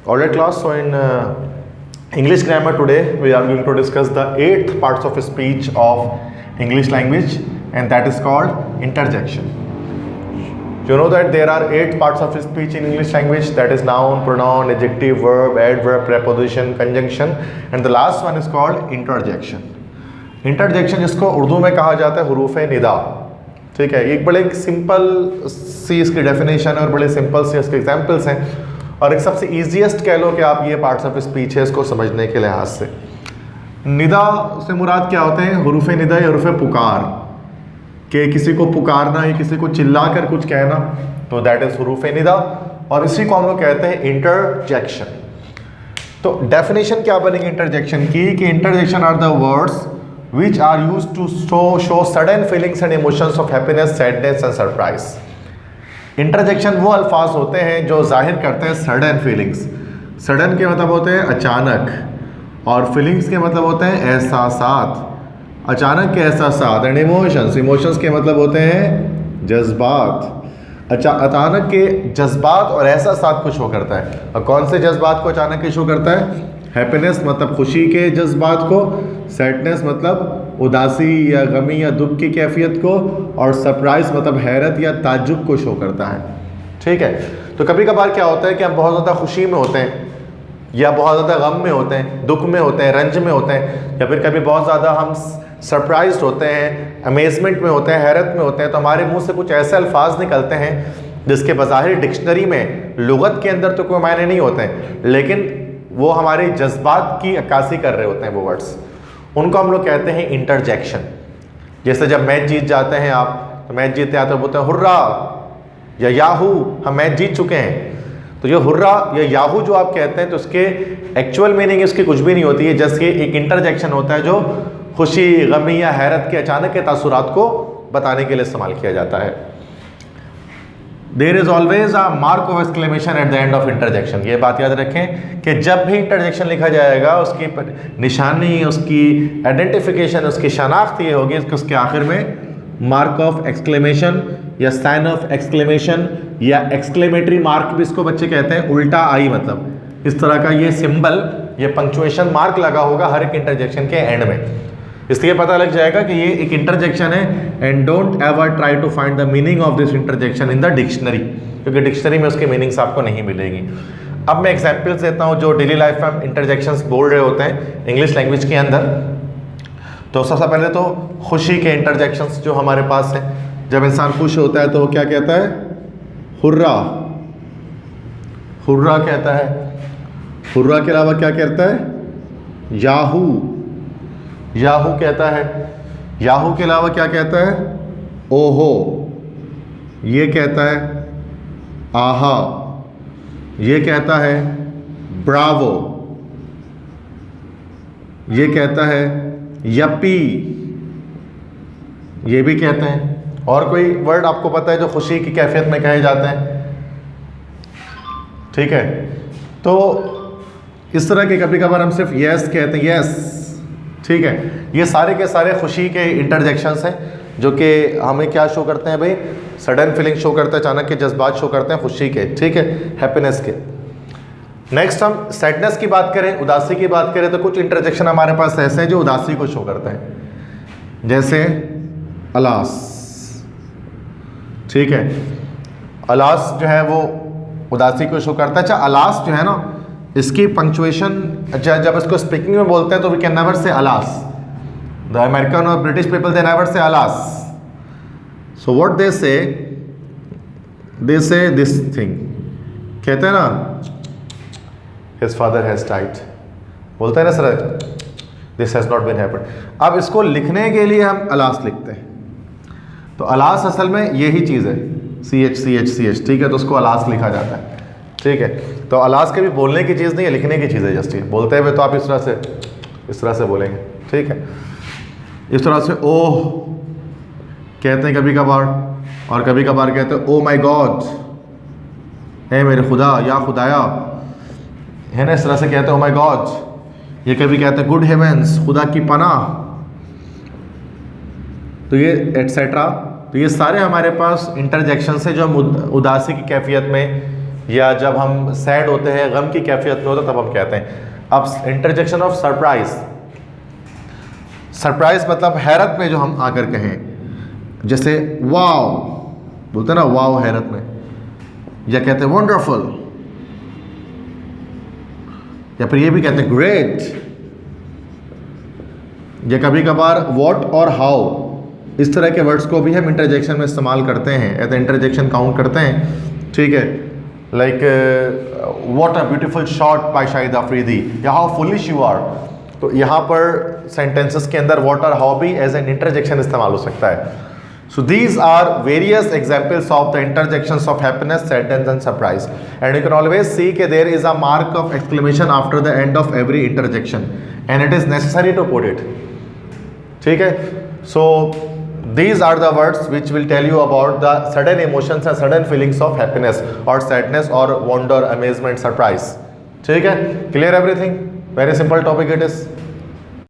Alright class, so in English grammar today we are going to discuss the 8th parts of speech of English language, and that is called interjection. You know that there are 8 parts of speech in English language, that is noun, pronoun, adjective, verb, adverb, preposition, conjunction, and the last one is called interjection. Interjection जिसको उर्दू में कहा जाता है हुरूफ निदा, ठीक है। एक बड़े simple सी इसकी डेफिनेशन है और बड़े सिंपल से इसके एग्जांपल्स हैं, और एक सबसे ईजीएस्ट कह लो कि आप ये पार्ट्स ऑफ स्पीच है इसको समझने के लिहाज से। निदा से मुराद क्या होते हैं? हुरूफ निदा या हुरूफ पुकार, कि किसी को पुकारना या किसी को चिल्ला कर कुछ कहना, तो दैट इज हुरूफ निदा, और इसी को हम लोग कहते हैं इंटरजेक्शन। तो डेफिनेशन क्या बनेगी इंटरजेक्शन की कि interjection are the words which are used to show sudden feelings and emotions of happiness, sadness and surprise. Interjection वो अल्फाज होते हैं जो जाहिर करते हैं सडन फीलिंग्स। सडन के मतलब होते हैं अचानक, और फीलिंग्स के मतलब होते हैं एहसासात। अचानक के एहसासात एंड इमोशंस, इमोशंस के मतलब होते हैं जज्बात। अचानक के जज्बात और एहसासात को शो करता है। और कौन से जज्बात को अचानक के शो करता है? हैप्पीनेस मतलब खुशी के जज्बात को, सैडनेस मतलब उदासी या गमी या दुख की कैफियत को, और सरप्राइज मतलब हैरत या ताज्जुब को शो करता है, ठीक है। तो कभी कभार क्या होता है कि हम बहुत ज़्यादा खुशी में होते हैं, या बहुत ज़्यादा गम में होते हैं, दुख में होते हैं, रंज में होते हैं, या फिर कभी बहुत ज़्यादा हम सरप्राइज होते हैं, अमेजमेंट में होते हैं, हैरत में होते हैं, तो हमारे मुँह से कुछ ऐसे अल्फाज निकलते हैं जिसके बज़ाहिर डिक्शनरी में लुगत के अंदर तो कोई मायने नहीं होते हैं, लेकिन वो हमारे जज्बात की अक्कासी कर रहे होते हैं वो वर्ड्स। उनको हम लोग कहते हैं इंटरजेक्शन। जैसे जब मैच जीत जाते हैं आप, तो मैच जीतते आते बोलते हैं हुर्रा या याहू, हम मैच जीत चुके हैं। तो जो हुर्रा या याहू जो आप कहते हैं, तो उसके एक्चुअल मीनिंग इसकी कुछ भी नहीं होती है, जस्ट ये एक इंटरजेक्शन होता है जो खुशी, गमी या हैरत के अचानक के तासुरात को बताने के लिए इस्तेमाल किया जाता है। There is always a mark of exclamation at the end of interjection. ये बात याद रखें कि जब भी इंटरजेक्शन लिखा जाएगा उसकी निशानी, उसकी आइडेंटिफिकेशन, उसकी शनाख्त ये होगी कि उसके आखिर में मार्क ऑफ एक्सक्लेमेशन या साइन ऑफ एक्सक्लेमेशन या एक्सक्लेमेटरी मार्क भी इसको बच्चे कहते हैं, उल्टा आई मतलब इस तरह का ये सिंबल, ये पंक्चुएशन मार्क लगा होगा हर एक इंटरजेक्शन के एंड में। इसलिए पता लग जाएगा कि ये एक इंटरजेक्शन है। And don't ever try to find the meaning of this interjection in the dictionary, क्योंकि डिक्शनरी में उसकी मीनिंग्स आपको नहीं मिलेगी। अब मैं एग्जांपल्स देता हूँ जो डेली लाइफ में हम इंटरजेक्शंस बोल रहे होते हैं इंग्लिश लैंग्वेज के अंदर। तो सबसे पहले तो खुशी के इंटरजेक्शंस जो हमारे पास हैं, जब इंसान खुश होता है तो वो क्या कहता है? हुर्रा, हुर्रा कहता है। हुर्रा के अलावा क्या कहता है? याहू, याहू कहता है। याहू के अलावा क्या कहता है? ओहो, ये कहता है। आहा, ये कहता है। ब्रावो, ये कहता है। यप्पी, ये भी कहते हैं। और कोई वर्ड आपको पता है जो खुशी की कैफियत में कहे जाते हैं? ठीक है, तो इस तरह के कभी कभार हम सिर्फ यस कहते हैं, यस, ठीक है। ये सारे के सारे खुशी के इंटरजेक्शंस हैं जो कि हमें क्या शो करते हैं भाई? सडन फीलिंग शो करते हैं, अचानक के जज्बात शो करते हैं खुशी के, ठीक है, हैप्पीनेस के। नेक्स्ट हम सैडनेस की बात करें, उदासी की बात करें, तो कुछ इंटरजेक्शन हमारे पास ऐसे हैं जो उदासी को शो करते हैं, जैसे अलास, ठीक है। अलास जो है वो उदासी को शो करता है। अच्छा, अलास जो है ना, इसकी पंक्चुएशन जब इसको स्पीकिंग में बोलते हैं तो we can never say alas. The American और British people they never say alas. So what they say this thing, कहते हैं ना हिज फादर हैज डाइड, बोलते हैं ना sir this has not been happened. अब इसको लिखने के लिए हम अलास लिखते हैं, तो अलास असल में यही चीज़ है, CH, ठीक है, तो उसको अलास लिखा जाता है, ठीक है। तो अलास के भी बोलने की चीज़ नहीं है, लिखने की चीज़ है जस्ट। बोलते हुए तो आप इस तरह से बोलेंगे, ठीक है। इस तरह से ओह कहते हैं कभी कभार, और कभी कभार कहते हैं ओ माई गॉड, हे मेरे खुदा या खुदाया, है ना, इस तरह से कहते हैं ओ माई गॉड। ये कभी कहते हैं गुड हेवेंस, खुदा की पनाह, तो ये एटसेट्रा। तो ये सारे हमारे पास इंटरजेक्शन से जो हम उदासी की कैफियत में या जब हम सैड होते हैं, गम की कैफियत में होते हैं, तब हम कहते हैं। अब इंटरजेक्शन ऑफ सरप्राइज, सरप्राइज मतलब हैरत में जो हम आकर कहें, जैसे वाओ बोलते हैं ना, वाओ हैरत में, या कहते हैं वंडरफुल, या फिर ये भी कहते हैं ग्रेट, या कभी कभार व्हाट और हाउ, इस तरह के वर्ड्स को भी हम इंटरजेक्शन में इस्तेमाल करते हैं, एज इंटरजेक्शन काउंट करते हैं। ठीक है, like what a beautiful shot bye Shahid Afridi, या हाउ फुलिश यू आर। तो यहाँ पर सेंटेंसेस के अंदर व्हाट और हाउ भी एज एन इंटरजेक्शन इस्तेमाल हो सकता है। So these are various examples of the interjections of happiness, sadness and surprise, and you can always see के there is a mark of exclamation after the end of every interjection and it is necessary to put it. ठीक है, सो these are the words which will tell you about the sudden emotions and sudden feelings of happiness or sadness or wonder, amazement, surprise. ठीक है, clear everything? Very simple topic it is.